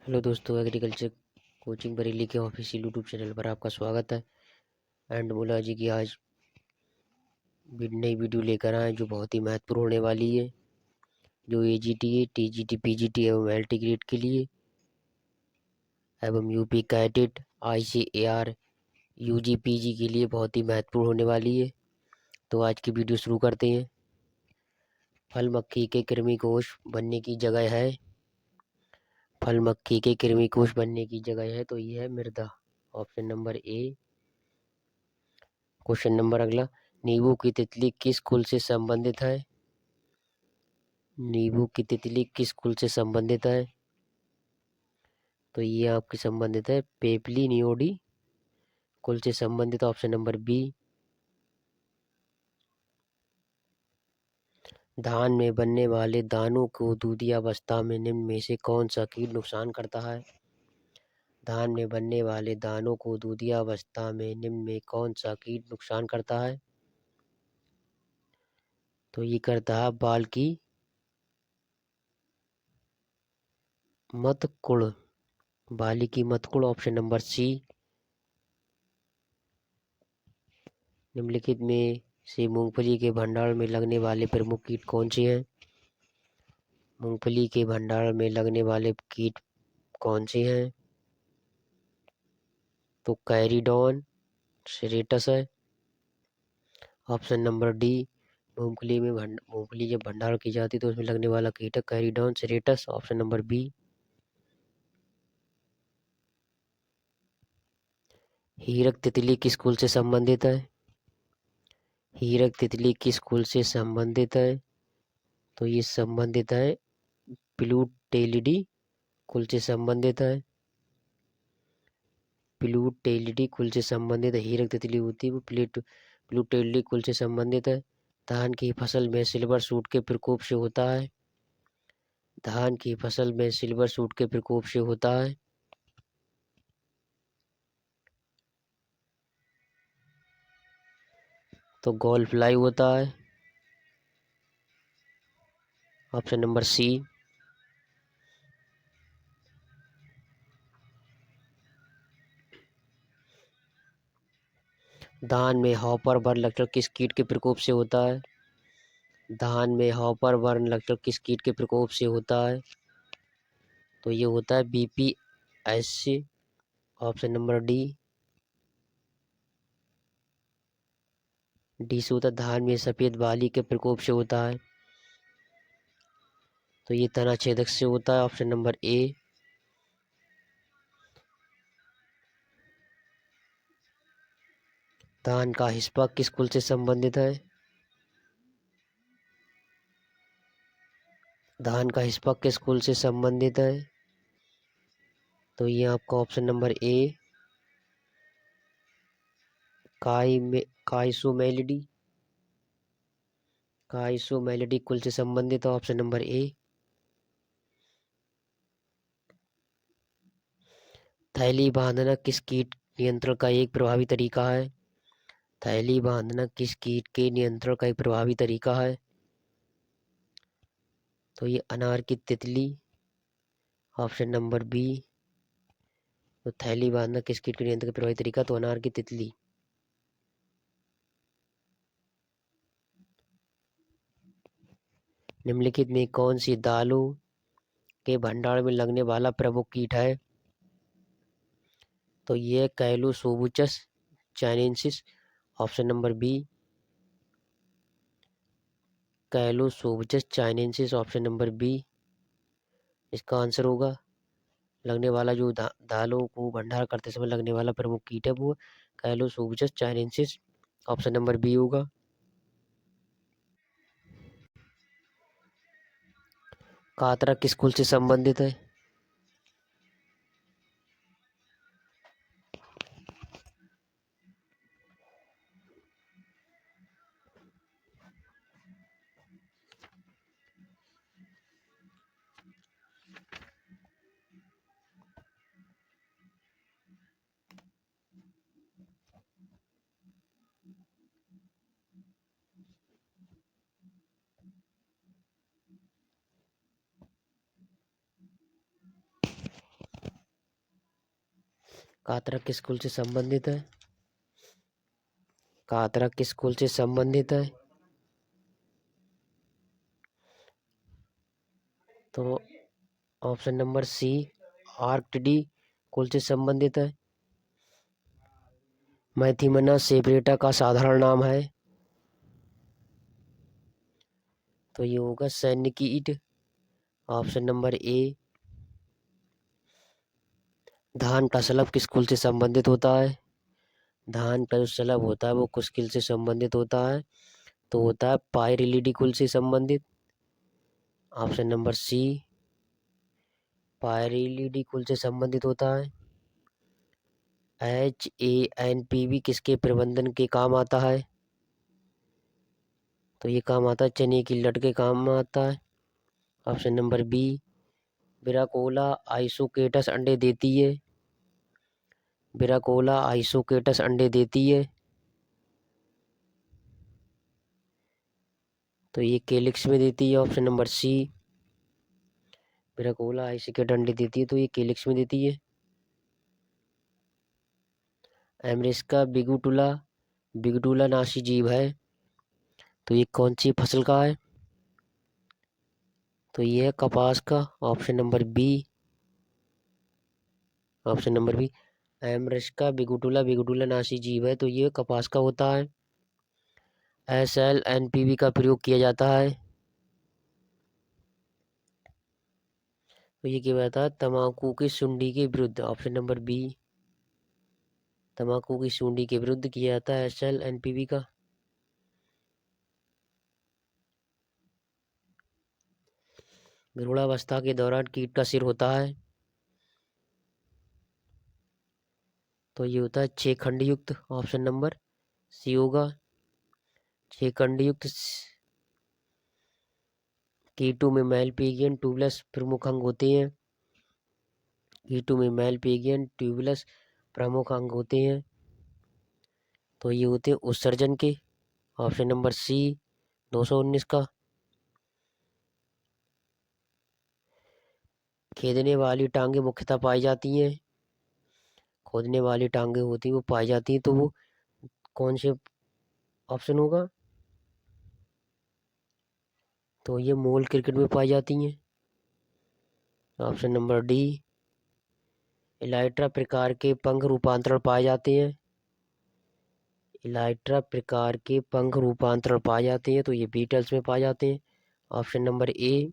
Hello दोस्तों, agriculture coaching Bareilly के official YouTube channel पर आपका स्वागत है। एंड बोला जी कि आज नई वीडियो लेकर आए जो बहुत ही महत्वपूर्ण होने वाली है, जो AGTA, TGT, PGT एवं LT ग्रेड के लिए एवं UP cadet, ICAR, UG PG के लिए बहुत ही महत्वपूर्ण होने वाली है। तो आज की वीडियो शुरू करते हैं। फल मक्खी के कृमिकोश बनने की जगह है। फल मक्खी के कृमिकोश बनने की जगह है तो ये है मृदा। ऑप्शन नंबर ए। क्वेश्चन नंबर अगला, नींबू की तितली किस कुल से संबंधित है? नींबू की तितली किस कुल से संबंधित है? तो ये आपकी संबंधित है पेपलीनियोडी कुल से संबंधित। Option number B. धान में बनने वाले दानों को दूधी अवस्था में निम्न में से कौन सा कीट नुकसान करता है? धान में बनने वाले दानों को दूधी अवस्था में निम्न में कौन सा कीट नुकसान करता है? तो ये करता है बाल की मतकुड़, बाली की मतकुड़। ऑप्शन नंबर सी। निम्नलिखित में से मूंगफली के भंडारण में लगने वाले प्रमुख कीट कौन से हैं? मूंगफली के भंडारण में लगने वाले कीट कौन से हैं? तो कैरीडॉन सेरेटस है। Option number D. मूंगफली जब भंडारण की जाती है तो उसमें लगने वाला कीट है कैरीडॉन सेरेटस। Option number B. हीरक तितली किस कुल से संबंधित है? हीरक तितली किस कुल से संबंधित है? तो ये संबंधित है प्लूटेलिडी कुल से संबंधित है। प्लूटेलिडी कुल से संबंधित हीरक तितली होती है वो प्लूटेलिडी कुल से संबंधित है। धान की फसल में सिल्वर सूट के प्रकोप से होता है। धान की फसल में सिल्वर सूट के प्रकोप से होता है। तो गोल फ्लाई होता है। Option number C. धान में हॉपर बर्न लक्षण किस कीट के प्रकोप से होता है? धान में हॉपर बर्न लक्षण किस कीट के प्रकोप से होता है? तो ये होता है BPS से। Option number D. डी से होता है धान में सफेद बाली के प्रकोप से होता है। तो ये तना छेदक से होता है। ऑप्शन नंबर ए। धान का हिस्पा किस कुल से संबंधित है? धान का हिस्पा किस कुल से संबंधित है? तो ये आपका ऑप्शन नंबर ए काइसोमेलिडी काइसोमेलिडी कुल से संबंधित है। ऑप्शन नंबर ए। थैली बांधना किस कीट नियंत्रण का एक प्रभावी तरीका है? थैली बांधना किस कीट के नियंत्रण का एक प्रभावी तरीका है? तो ये अनार की तितली। Option number B. तो थैली बांधना किस कीट के नियंत्रण का प्रभावी तरीका? तो अनार की तितली। निम्नलिखित में कौन सी दालों के भंडारण में लगने वाला प्रमुख कीट है? तो ये Callosobruchus chinensis. Option number B. Callosobruchus chinensis. Option number B इसका आंसर होगा। लगने वाला जो दालों को भंडार करते समय लगने वाला प्रमुख कीट है वो कैलोसोबुचस चाइनेंसिस। ऑप्शन नंबर बी होगा। कातरा किस कुल से संबंधित है? कातरा किस कुल से संबंधित है? कातरा किस कुल से संबंधित है? तो ऑप्शन नंबर सी आर्कटिडी कुल से संबंधित है। मैथिमना सेपरेटा का साधारण नाम है। तो ये होगा सैन्य कीट, ऑप्शन नंबर ए। धान का शलभ किस कुल से संबंधित होता है? धान का जो शलभ होता है वो किस कुल से संबंधित होता है? तो होता है पायरिलिडी कुल से संबंधित, ऑप्शन नंबर सी। पायरिलिडी कुल से संबंधित होता है। HANPV किसके प्रबंधन के काम आता है? तो ये काम आता है चने की लट के काम आता है, ऑप्शन नंबर बी। बिराकोला आइसोकेटस अंडे देती है। बिराकोला आइसोकेटस अंडे देती है। तो ये केलिक्स में देती है, ऑप्शन नंबर सी। बिराकोला आइसोकेट अंडे देती है तो ये केलिक्स में देती है। एमरिस्का बिगुटुला बिगुटुला नाशी जीव है। तो ये कौन सी फसल का है? तो ये है कपास का, option number B. Option number B Amrasca biguttula नाशी जीव है तो ये कपास का होता है। SLNPV का प्रयोग किया जाता है। तो ये क्या बताता है? तंबाकू की सुंडी के विरुद्ध, ऑप्शन नंबर बी। तंबाकू की सुंडी के विरुद्ध किया जाता है SLNPV का। भ्रूणावस्था के दौरान कीट का सिर होता है। तो ये होता है 6 खंड युक्त, ऑप्शन नंबर सी होगा। 6 खंड युक्त कीटों में मेलपिगियन ट्यूबुलस प्रमुख अंग होते हैं। कीटों में मेलपिगियन ट्यूबुलस प्रमुख अंग होते हैं। तो ये होते हैं उत्सर्जन के, ऑप्शन नंबर सी 219 का। खेदने वाली टांगे मुख्यतः पाई जाती हैं। खोदने वाली टांगे होती हैं वो पाई जाती हैं, तो वो कौन से ऑप्शन होगा? तो ये मूल क्रिकेट में पाई जाती हैं, ऑप्शन नंबर डी। इलाइट्रा प्रकार के पंख रूपांतरण पाए जाते हैं। इलाइट्रा प्रकार के पंख रूपांतरण पाए जाते हैं तो ये बीटल्स में पाए जाते हैं, ऑप्शन नंबर ए।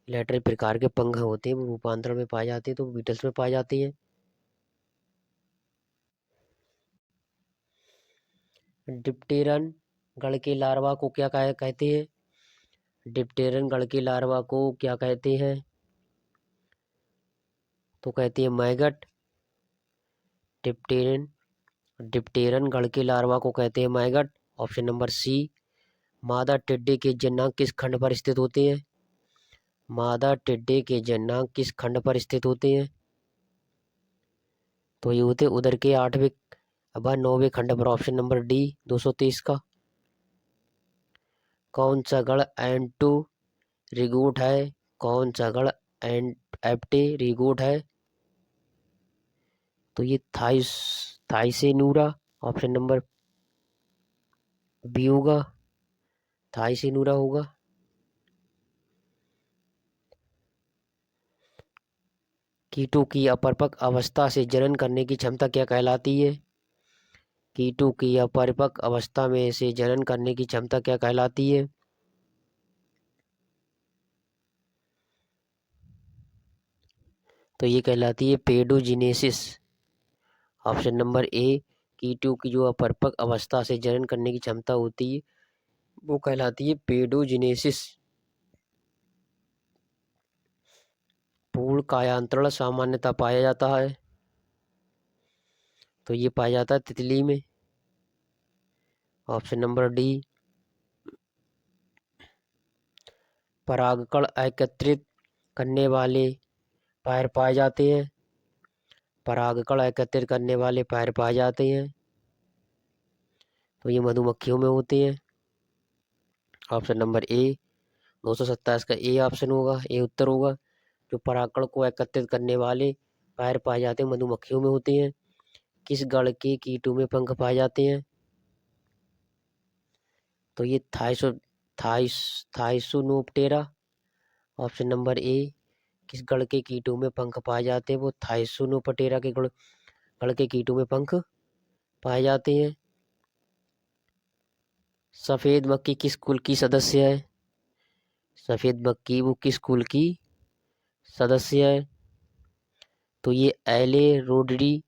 इलाइट्रा प्रकार के पंख होते हैं वो रूपांतरण में पाए जाते हैं तो बीटल्स में पाए जाते हैं। डिप्टेरन गण के लार्वा को क्या कहते हैं? डिप्टेरन गण के लार्वा को क्या कहते हैं? तो कहते हैं मैगट। डिप्टेरन डिप्टेरन गण के लार्वा को कहते हैं मैगट, ऑप्शन नंबर सी। मादा टिड्डे के जननांग किस खंड पर स्थित होते हैं? मादा टिड्डे के जननांग किस खंड पर स्थित होते हैं? तो ये होते उदर के 8वें व 9वें खंड पर, ऑप्शन नंबर डी 223 का। कौन सा गण एंटो रिगोट है? कौन सा गण एप्टे रिगोट है? तो ये थाइसेनूरा, ऑप्शन नंबर बी होगा। थाइसेनूरा होगा। कीटों की अपरपक्व अवस्था से जनन करने की क्षमता क्या कहलाती है? कीटों की अपरिपक्व अवस्था में से जनन करने की क्षमता क्या कहलाती है? तो ये कहलाती है पेडोजिनेसिस, ऑप्शन नंबर ए। कीटों की जो अपरिपक्व अवस्था से जनन करने की क्षमता होती है वो कहलाती है पेडोजिनेसिस। पूर्ण कायांतरण सामान्यतः पाया जाता है। तो ये पाया जाता है तितली में, ऑप्शन नंबर डी। परागकण एकत्रित करने वाले पैर पाए जाते हैं। परागकण एकत्रित करने वाले पैर पाए जाते हैं तो ये मधुमक्खियों में होते हैं, ऑप्शन नंबर ए। 227 का ए ऑप्शन होगा, ए उत्तर होगा। जो परागकण को एकत्रित करने वाले पैर पाए जाते हैं मधुमक्खियों में होते हैं। किस गण के कीटों में पंख पाए जाते हैं? तो ये थाइसोनोप्टेरा। ऑप्शन नंबर ए। किस गण के कीटों में पंख पाए जाते हैं? वो थाइसोनोप्टेरा के गण के कीटों में पंख पाए जाते हैं। सफेद मक्खी किस कुल की सदस्य है? सफेद मक्खी वो किस कुल की सदस्य है? तो ये एलेरोडिडी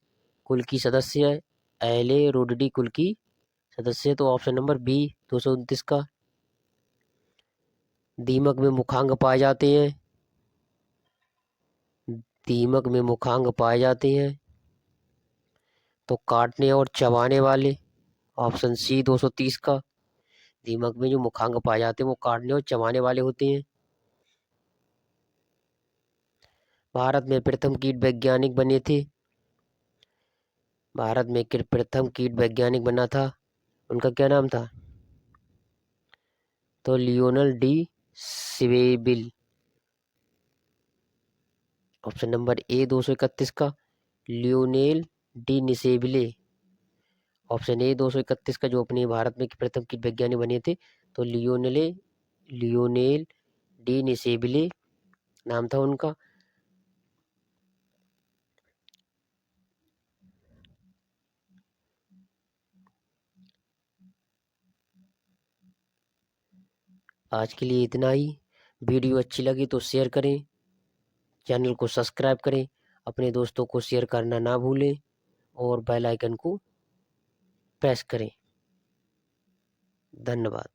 कुल की सदस्य है। एलेरोडिडी कुल की सदस्य है। तो ऑप्शन नंबर बी 229 का। दीमक में मुखांग पाए जाते हैं। दीमक में मुखांग पाए जाते हैं तो काटने और चबाने वाले। ऑप्शन सी 230 का। दीमक में जो मुखांग पाए जाते हैं वो काटने और चबाने वाले होते हैं। भारत में प्रथम कीट वैज्ञानिक बने थे। भारत में प्रथम कीट वैज्ञानिक बना था, उनका क्या नाम था? तो लियोनल डी सिवेबिल। ऑप्शन नंबर ए 231 का। Lionel de Niceville. Option A 231 का जो अपने भारत में प्रथम कीट वैज्ञानिक बने थे, तो लियोनेल डी निसेबिले नाम था उनका। आज के लिए इतना ही। वीडियो अच्छी लगी तो शेयर करें, चैनल को सब्सक्राइब करें, अपने दोस्तों को शेयर करना ना भूलें और बेल आइकन को प्रेस करें। धन्यवाद।